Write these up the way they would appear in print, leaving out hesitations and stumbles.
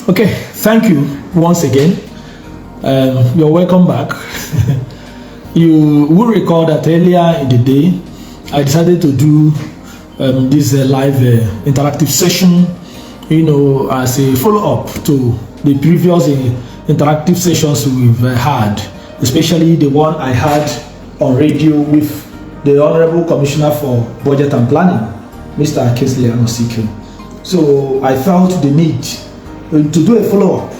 Okay, thank you once again. You're welcome back. You will recall that earlier in the day, I decided to do this live interactive session, as a follow-up to the previous interactive sessions we've had, especially the one I had on radio with the Honorable Commissioner for Budget and Planning, Mr. Ossah. So I felt the need to do a follow-up,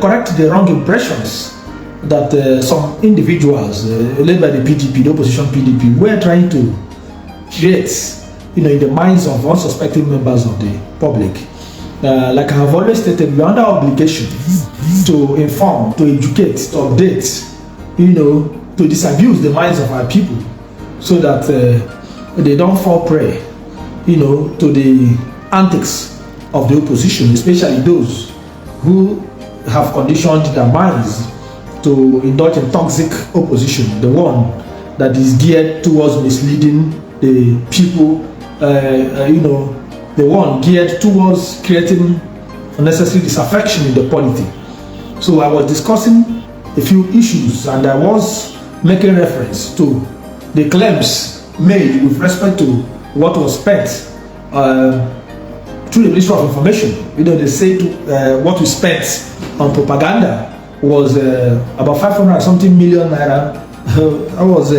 correct the wrong impressions that some individuals led by the PDP, the opposition PDP, were trying to create, in the minds of unsuspecting members of the public. Like I have always stated, we are under obligation to inform, to educate, to update, to disabuse the minds of our people so that they don't fall prey, to the antics of the opposition, especially those who have conditioned their minds to indulge in toxic opposition, the one that is geared towards misleading the people, the one geared towards creating unnecessary disaffection in the polity. So I was discussing a few issues and I was making reference to the claims made with respect to what was spent through the Ministry of Information. They said what we spent on propaganda was about 500 something million naira. That was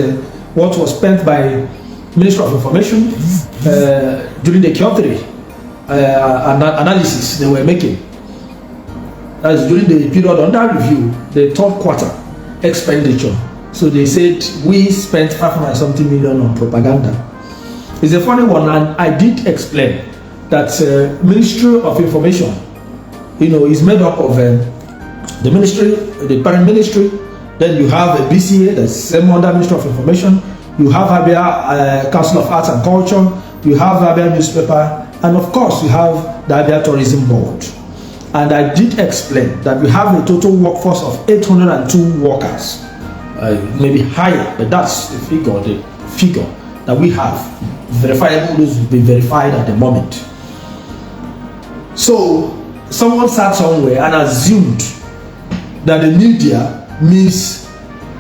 what was spent by Ministry of Information during the Q3 analysis they were making. That's during the period under review, the third quarter expenditure. So they said we spent 500 something million on propaganda. It's a funny one, and I did explain that Ministry of Information, is made up of the ministry, the parent ministry. Then you have a BCA, that's same under Ministry of Information. You have Abia Council of Arts and Culture. You have Abia newspaper, and of course you have the Abia Tourism Board. And I did explain that we have a total workforce of 802 workers, maybe higher, but that's the figure that we have. Verifiable, those will be verified at the moment. So someone sat somewhere and assumed that the media means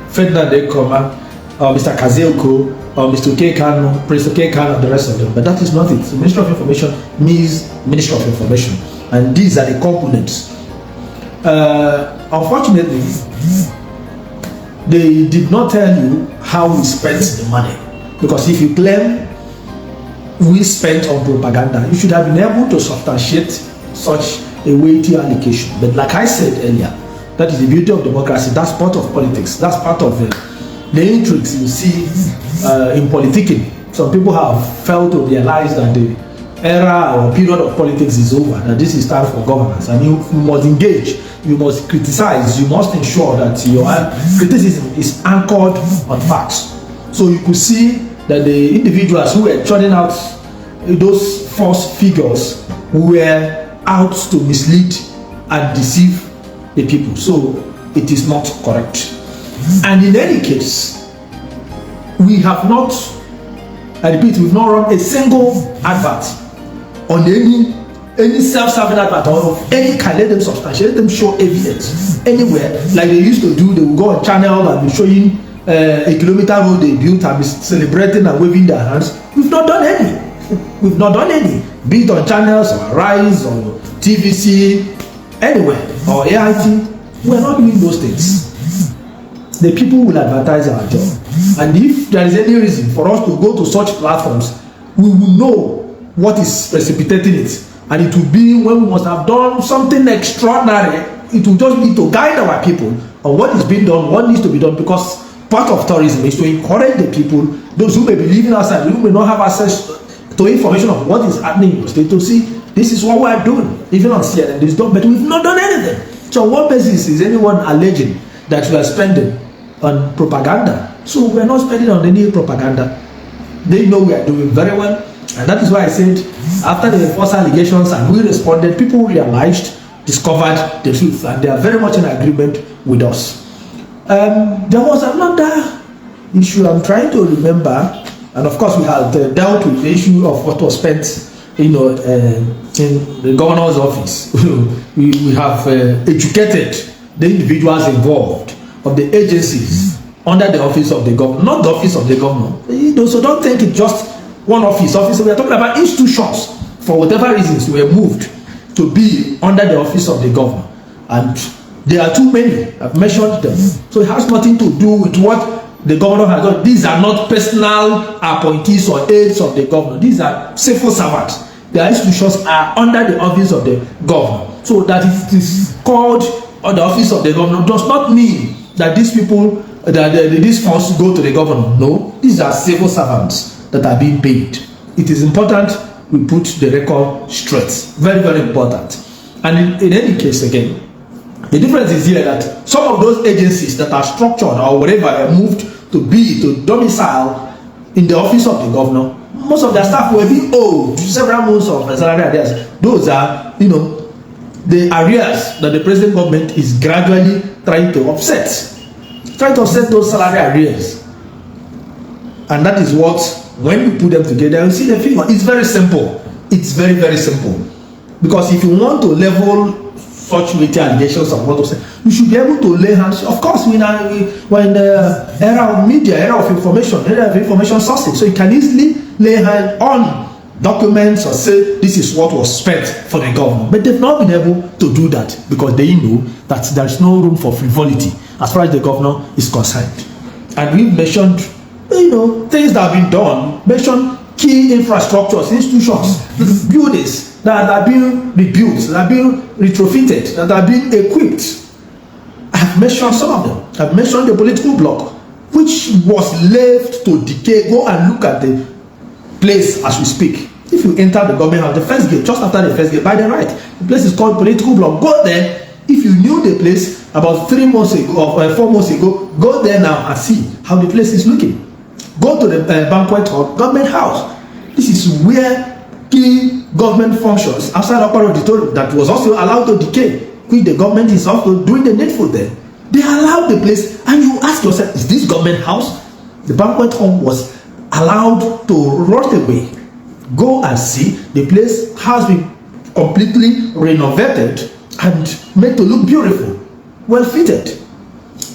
Ferdinand Ekeoma or Mr. Kazeoko or Mr. Kekano, Prince Kekano, and the rest of them. But that is not it. The Ministry of Information means Ministry of Information. And these are the components. Unfortunately, they did not tell you how we spent the money. Because if you claim we spent on propaganda, you should have been able to substantiate such a weighty allocation. But like I said earlier, that is the beauty of democracy. That's part of politics. That's part of the intrigues you see in politicking. Some people have failed to realize that the era or period of politics is over, that this is time for governance, and you must engage, you must criticize, you must ensure that your criticism is anchored on facts. So you could see that the individuals who were churning out those false figures were out to mislead and deceive the people. So it is not correct. And in any case, we have not, I repeat, we've not run a single advert on any self-serving advert or of any kind. Let them substantiate, let them show evidence anywhere, like they used to do. They will go on channel and be showing a kilometer road they built and be celebrating and waving their hands. We've not done any. We've not done any. Be it on channels or Rise or TVC, anywhere, or AIT. We're not doing those things. The people will advertise our job. And if there is any reason for us to go to such platforms, we will know what is precipitating it. And it will be when we must have done something extraordinary. It will just be to guide our people on what is being done, what needs to be done, because part of tourism is to encourage the people, those who may be living outside, who may not have access to information of what is happening in the state, to see this is what we are doing. Even on CNN, this done, but we've not done anything. So on what basis is anyone alleging that we are spending on propaganda? So we are not spending on any propaganda. They know we are doing very well, and that is why I said after the false allegations and we responded, people realized, discovered the truth, and they are very much in agreement with us. There was another issue I'm trying to remember, and of course we had dealt with the issue of what was spent, in in the governor's office. we have educated the individuals involved of the agencies under the office of the governor, not the office of the governor. So don't think it's just one office. We are talking about institutions, for whatever reasons, were moved to be under the office of the governor. And there are too many. I've mentioned them. So it has nothing to do with what the governor has done. These are not personal appointees or aides of the governor. These are civil servants. Their institutions are under the office of the governor. So that it is called the office of the governor does not mean that these people, these funds go to the governor. No, these are civil servants that are being paid. It is important we put the record straight. Very, very important. And in any case, again, the difference is here that some of those agencies that are structured or whatever are moved to domicile in the office of the governor, most of their staff will be owed several months of salary arrears. Those are, the arrears that the present government is gradually trying to offset those salary arrears. And that is what, when you put them together, you see the figure. It's very simple. It's very, very simple. Because if you want to level such weighty allegations of what to say, you should be able to lay hands. Of course, we're in the era of media, era of information sources, so you can easily lay hands on documents or say this is what was spent for the government. But they've not been able to do that because they know that there is no room for frivolity as far as the governor is concerned. And we've mentioned, things that have been done, mentioned key infrastructures, institutions, buildings that are being rebuilt, that are being retrofitted, that are being equipped. I've mentioned some of them. I've mentioned the political bloc, which was left to decay. Go and look at the place as we speak. If you enter the government house, the first gate, just after the first gate, by the right, the place is called political bloc. Go there. If you knew the place about 3 months ago or 4 months ago, go there now and see how the place is looking. Go to the banquet hall, government house. This is where key government functions outside Upper Auditorium that was also allowed to decay, which the government is also doing the needful there. They allowed the place, and you ask yourself, is this government house? The banquet hall was allowed to rot away. Go and see, the place has been completely renovated and made to look beautiful, well fitted.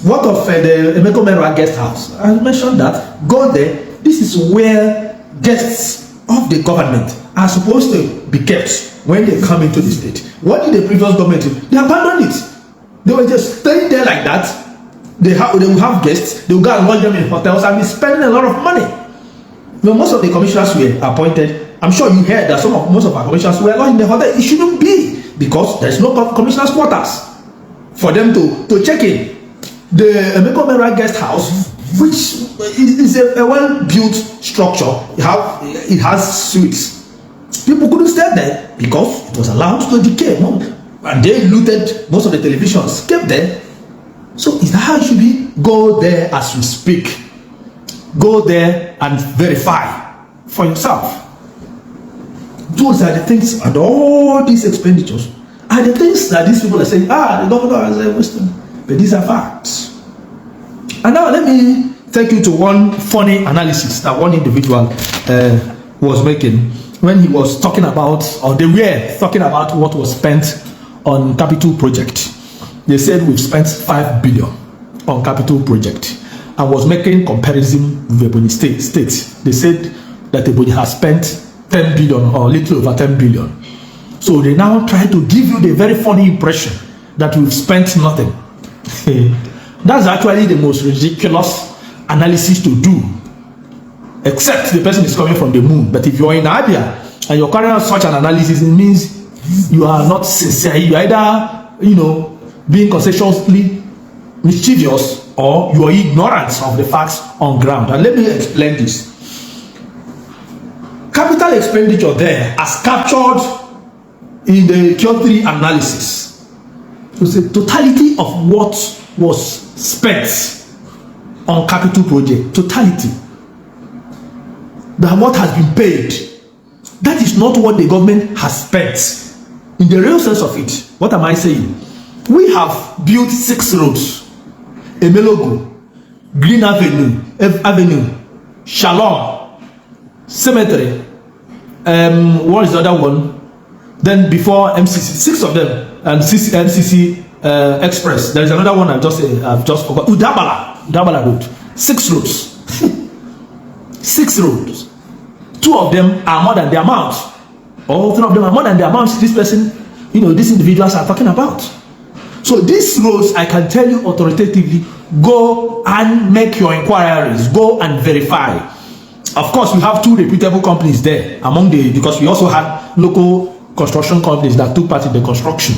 What of the Emekomera guest house? I mentioned that. Go there. This is where guests of the government are supposed to be kept when they come into the state. What did the previous government do? They abandoned it. They were just staying there like that. They will have guests. They will go and lodge them in hotels and be spending a lot of money. When most of the commissioners were appointed, I'm sure you heard that most of our commissioners were lodged in the hotel. It shouldn't be, because there's no commissioners' quarters for them to check in. The Emekomera guest house, which is a well-built structure, it has suites. People couldn't stay there because it was allowed to decay. And they looted most of the televisions, kept there. So is that how it should be? Go there as we speak. Go there and verify for yourself. Those are the things, and all these expenditures are the things that these people are saying, the governor has a wisdom. But these are facts. And now let me take you to one funny analysis that one individual was making when he was talking about, or they were talking about, what was spent on capital project. They said we've spent 5 billion on capital project, and was making comparison with Ebonyi State. They said that Ebonyi has spent 10 billion or a little over 10 billion. So they now try to give you the very funny impression that we've spent nothing. That's actually the most ridiculous analysis to do, except the person is coming from the moon. But if you're in Abia and you're carrying out such an analysis, it means you are not sincere. You either, being conscientiously mischievous, or you are ignorant of the facts on ground. And let me explain this. Capital expenditure there, as captured in the Q3 analysis, was the totality of what was spent on capital project. Totality. That what has been paid. That is not what the government has spent. In the real sense of it, what am I saying? We have built 6 roads. Emelogo, Green Avenue, Shalom, Cemetery, what is the other one? Then before MCC, 6 of them, and MCC Express. There is another one I've just forgot. Udabala Road. 6 roads. 6 roads. 2 of them are more than the amount. All 3 of them are more than the amount this person, these individuals are talking about. So these roads, I can tell you authoritatively, go and make your inquiries, go and verify. Of course, we have 2 reputable companies there because we also had local construction companies that took part in the construction.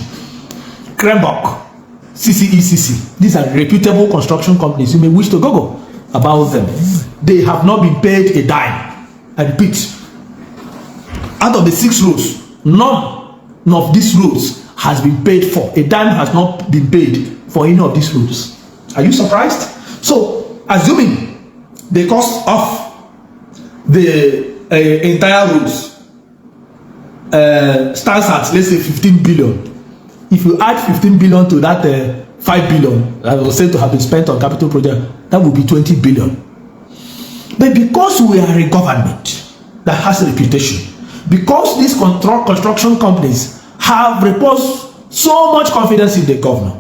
Krembok, CCECC, these are reputable construction companies. You may wish to Google about them. They have not been paid a dime. I repeat, out of the 6 roads, none of these roads has been paid for. A dime has not been paid for any of these roads. Are you surprised? So, assuming the cost of the entire roads stands at, let's say, 15 billion. If you add 15 billion to that 5 billion that was said to have been spent on capital project, that would be 20 billion. But because we are a government that has a reputation, because these construction companies have reposed so much confidence in the governor,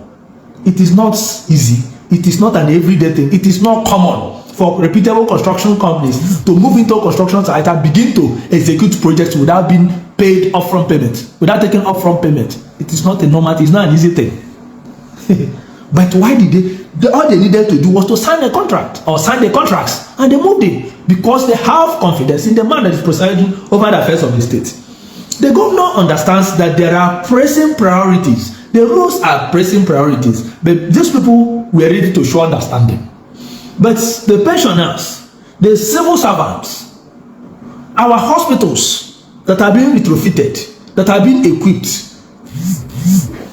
it is not easy. It is not an everyday thing. It is not common for reputable construction companies to move into construction site and begin to execute projects without being paid upfront payment, without taking upfront payment. It is not a normal, it is not an easy thing. But why did they all they needed to do was to sign a contract or sign the contracts, and they moved it because they have confidence in the man that is presiding over the affairs of the state. The governor understands that there are pressing priorities. The rules are pressing priorities, but these people were ready to show understanding. But the pensioners, the civil servants, our hospitals that are being retrofitted, that are being equipped,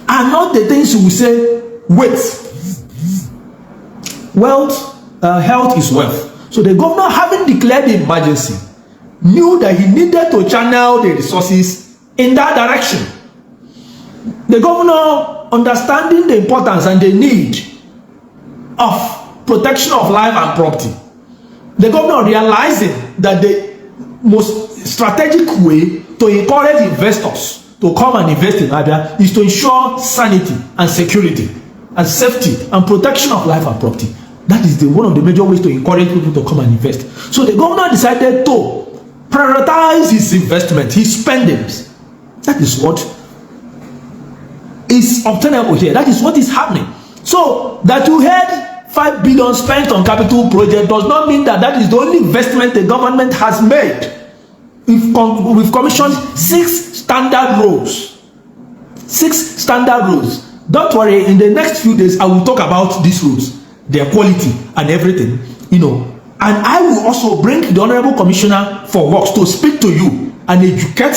are not the things we say, wait. Health is wealth. So the governor, having declared the emergency, knew that he needed to channel the resources in that direction. The governor, understanding the importance and the need of protection of life and property, the governor realizing that the most strategic way to encourage investors to come and invest in Abia is to ensure sanity and security and safety and protection of life and property. That is one of the major ways to encourage people to come and invest. So the governor decided to prioritize his investment, his spendings. That is what is obtainable here. That is what is happening. So that you had 5 billion spent on capital project does not mean that that is the only investment the government has made. We've commissioned 6 standard roads. 6 standard roads. Don't worry, in the next few days I will talk about these roads, their quality and everything, and I will also bring the Honorable Commissioner for Works to speak to you and educate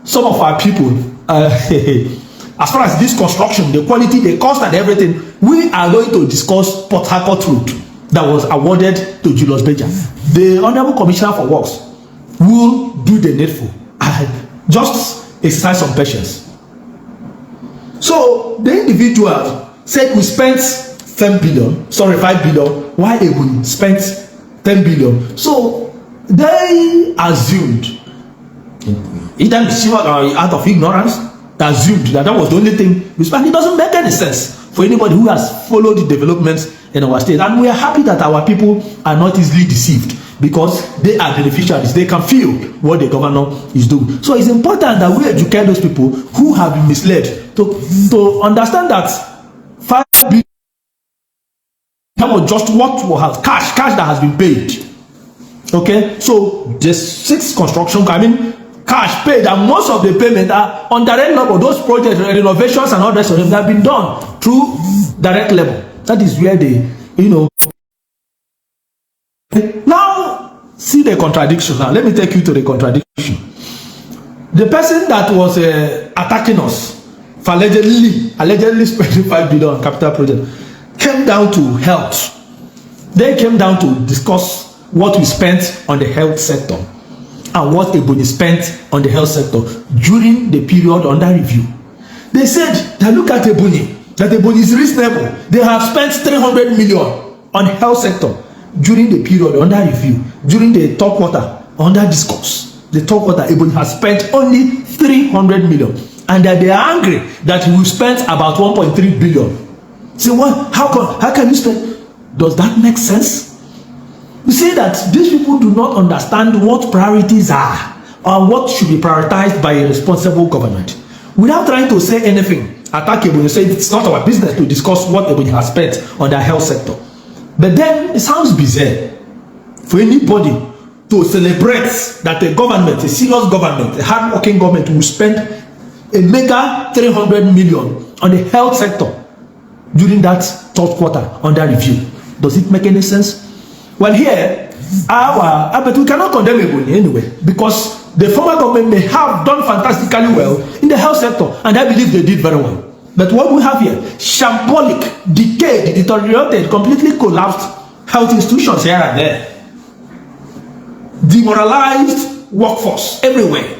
some of our people as far as this construction, the quality, the cost and everything. We are going to discuss Port Harcourt Road that was awarded to Julius Berger. The Honorable Commissioner for Works will do the needful and just exercise some patience. So the individual said we spent 5 billion, while Ebony spent 10 billion. So they assumed, either out of ignorance, they assumed that was the only thing we spent. It doesn't make any sense for anybody who has followed the developments in our state. And we are happy that our people are not easily deceived because they are beneficiaries. They can feel what the governor is doing. So it's important that we educate those people who have been misled to understand that 5 billion was just what was cash that has been paid. Okay, so the 6 construction, cash paid, and most of the payment are on direct level. Those projects, renovations and all rest of them have been done through direct level. That is where they, Now, see the contradiction. Now, let me take you to the contradiction. The person that was attacking us for allegedly spending 5 billion on capital project came down to health. They came down to discuss what we spent on the health sector and what Ebony spent on the health sector during the period under review. They said that look at Ebony, that Ebony is reasonable. They have spent 300 million on health sector during the period under review, during the top quarter under discourse. The top quarter, Ebony has spent only 300 million. and that they are angry that we spent about 1.3 billion. Say, what? How can you spend? Does that make sense? You see that these people do not understand what priorities are or what should be prioritized by a responsible government. Without trying to say anything attackable, you say it's not our business to discuss what everybody has spent on the health sector. But then it sounds bizarre for anybody to celebrate that a government, a serious government, a hard-working government will spend a mega 300 million on the health sector during that third quarter under review. Does it make any sense? Well, here, but we cannot condemn anybody anyway, because the former government may have done fantastically well in the health sector, and I believe they did very well. But what we have here, shambolic, decayed, deteriorated, completely collapsed health institutions here and there, demoralized workforce everywhere.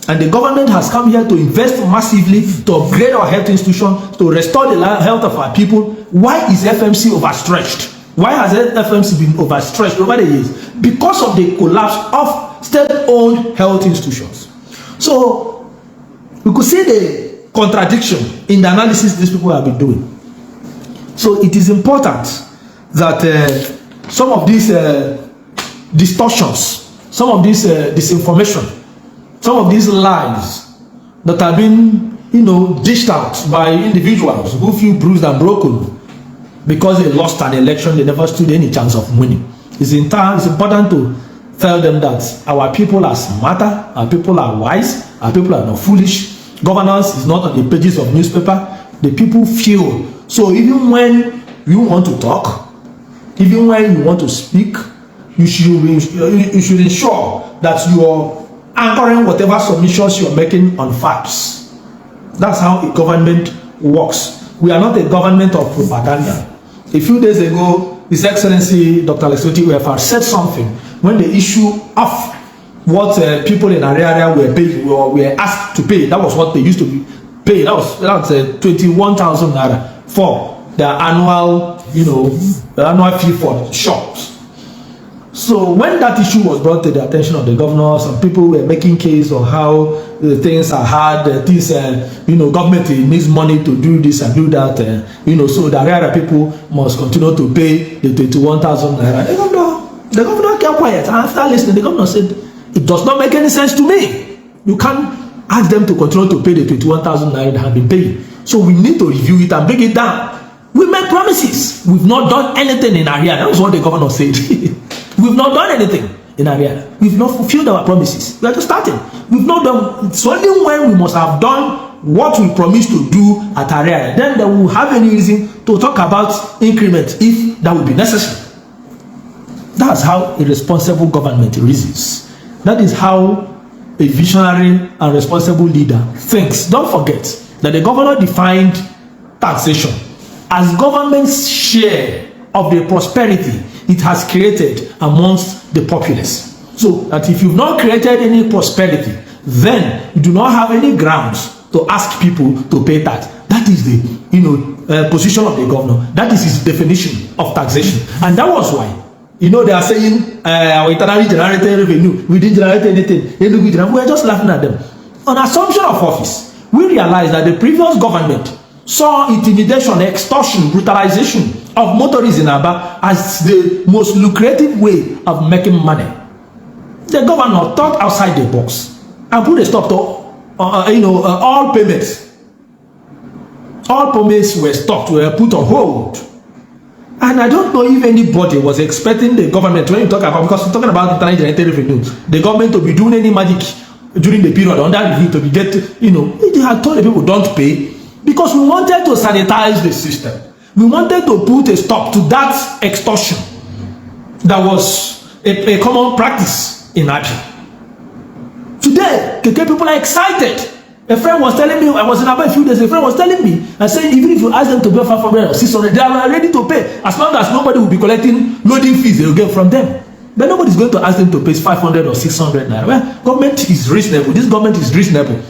And the government has come here to invest massively to upgrade our health institutions, to restore the health of our people. Why is FMC overstretched? Why has FMC been overstretched over the years? Because of the collapse of state-owned health institutions. So we could see the contradiction in the analysis these people have been doing. So it is important that some of these distortions, some of this disinformation, some of these lies that have been, dished out by individuals who feel bruised and broken because they lost an election, they never stood any chance of winning. It's important to tell them that our people are smarter, our people are wise, our people are not foolish. Governance is not on the pages of newspaper. The people feel. So even when you want to talk, even when you want to speak, you should ensure that you are anchoring whatever submissions you're making on facts. That's how a government works. We are not a government of propaganda. A few days ago, His Excellency Dr. Otti said something when the issue of what people in Ariaria were asked to pay. That was what they used to pay. That was 21,000 naira for their annual, annual fee for shops. So when that issue was brought to the attention of the governor, some people were making case of how things are hard. Government needs money to do this and do that. So the Ariaria people must continue to pay the 21,000 naira. The governor kept quiet. And after listening, the governor said, "It does not make any sense to me. You can't ask them to continue to pay the 21,000 naira they have been paying. So we need to review it and bring it down. We made promises. We've not done anything in Ariaria." That was what the governor said. We've not done anything in Ariaria. We've not fulfilled our promises. We are just starting. We've not done. It's only when we must have done what we promised to do at Ariaria, then they will have any reason to talk about increment if that will be necessary. That's how a responsible government reasons. That is how a visionary and responsible leader thinks. Don't forget that the governor defined taxation as government's share of the prosperity it has created amongst the populace. So that if you've not created any prosperity, then you do not have any grounds to ask people to pay tax. That is the position of the governor. That is his definition of taxation. And that was why they are saying our internally generated revenue, we didn't generate anything. We are just laughing at them. On assumption of office, we realized that the previous government saw intimidation, extortion, brutalization of motorists in Aba as the most lucrative way of making money. The governor thought outside the box and put a stop to all payments. All payments were stopped, were put on hold. And I don't know if anybody was expecting the government, when you talk about, because we're talking about internal generated revenue, the government to be doing any magic during the period under review to be they had told the people don't pay, because we wanted to sanitize the system. We wanted to put a stop to that extortion that was a common practice in Abia. Today, KK people are excited. A friend was telling me, I was in Abia a few days, a friend was telling me, and saying even if you ask them to pay 500 or 600, they are ready to pay. As long as nobody will be collecting loading fees they will get from them. But nobody is going to ask them to pay 500 or 600 naira. Well, government is reasonable. This government is reasonable.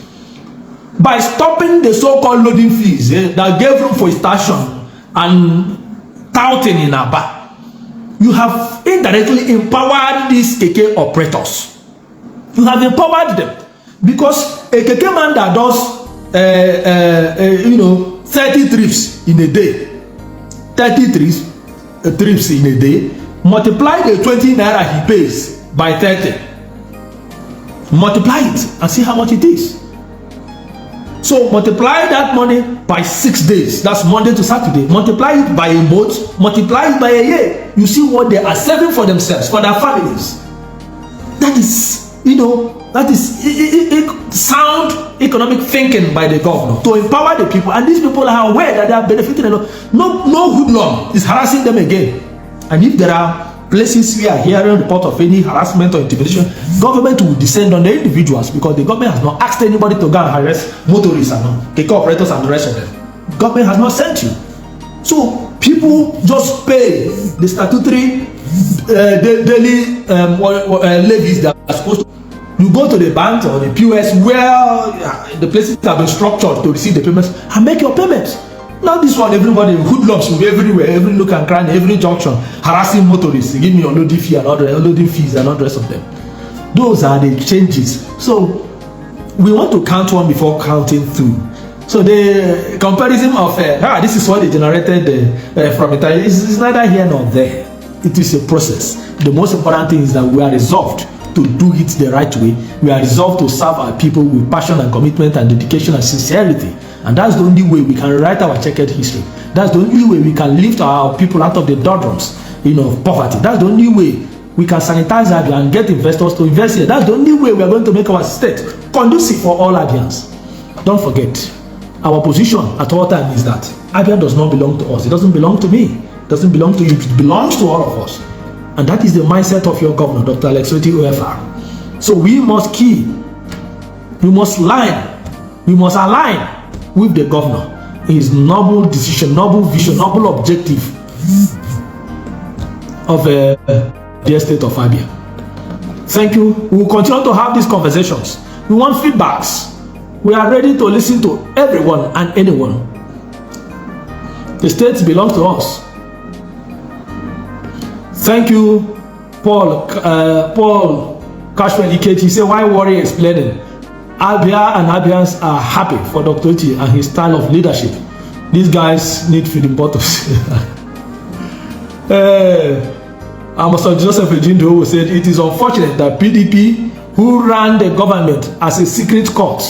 By stopping the so-called loading fees that gave room for extortion and touting in Aba, you have indirectly empowered these KK operators. You have empowered them, because a KK man that does 30 trips in a day, 30 trips in a day, multiply the 20 naira he pays by 30, multiply it and see how much it is. So multiply that money by 6 days, that's Monday to Saturday, multiply it by a month, multiply it by a year, you see what they are saving for themselves, for their families. That is, that is sound economic thinking by the governor to empower the people, and these people are aware that they are benefiting a lot. No hoodlum is harassing them again. And if there are places we are hearing report of any harassment or intimidation, government will descend on the individuals, because the government has not asked anybody to go and harass motorists and take operators and the rest of them. Government has not sent you. So people just pay the statutory daily levies that are supposed to. You go to the bank or the POS where the places have been structured to receive the payments and make your payments. Now this one, everybody, hoodlums will be everywhere, every look and cry, every junction, harassing motorists, give me your loading fee and other loading fees and all the rest of them. Those are the changes. So we want to count one before counting two. So the comparison of this is what they generated from it is neither here nor there. It is a process. The most important thing is that we are resolved to do it the right way. We are resolved to serve our people with passion and commitment and dedication and sincerity. And that's the only way we can write our checkered history. That's the only way we can lift our people out of the doldrums, of poverty. That's the only way we can sanitize Abia and get investors to invest here. That's the only way we are going to make our state conducive for all Abians. Don't forget, our position at all times is that Abia does not belong to us. It doesn't belong to me. It doesn't belong to you. It belongs to all of us. And that is the mindset of your governor, Dr. Alex Otti OFR. So we must we must align with the governor, his noble decision, noble vision, noble objective of the state of Abia. Thank you. We will continue to have these conversations. We want feedbacks. We are ready to listen to everyone and anyone. The state belongs to us. Thank you, Paul Cashwell Ikechi. He said, why worry explaining? Abia and Abians are happy for Dr. Otti and his style of leadership. These guys need feeding bottles. Ambassador Joseph Ejindo said, it is unfortunate that PDP, who ran the government as a secret court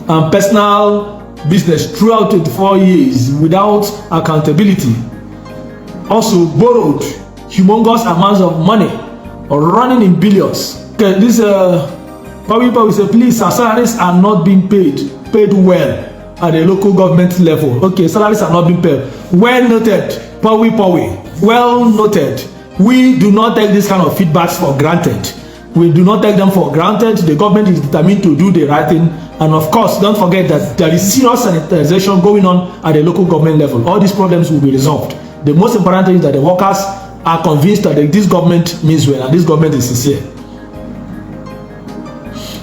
and personal business throughout 24 years without accountability, also borrowed humongous amounts of money or running in billions. Okay, this People say, please, our salaries are not being paid well at the local government level. Okay, salaries are not being paid. Well noted, Pawi. Well noted. We do not take this kind of feedbacks for granted. We do not take them for granted. The government is determined to do the right thing. And of course, don't forget that there is serious sanitization going on at the local government level. All these problems will be resolved. The most important thing is that the workers are convinced that this government means well and this government is sincere.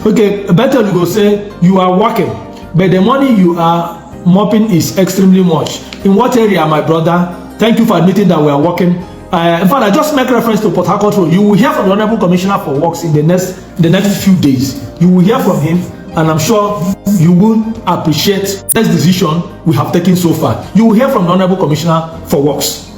Okay, better you go say you are working, but the money you are mopping is extremely much. In what area, my brother? Thank you for admitting that we are working. In fact, I just make reference to Port Harcourt Road. You will hear from the Honorable Commissioner for Works in the next few days. You will hear from him, and I'm sure you will appreciate this decision we have taken so far. You will hear from the Honorable Commissioner for Works.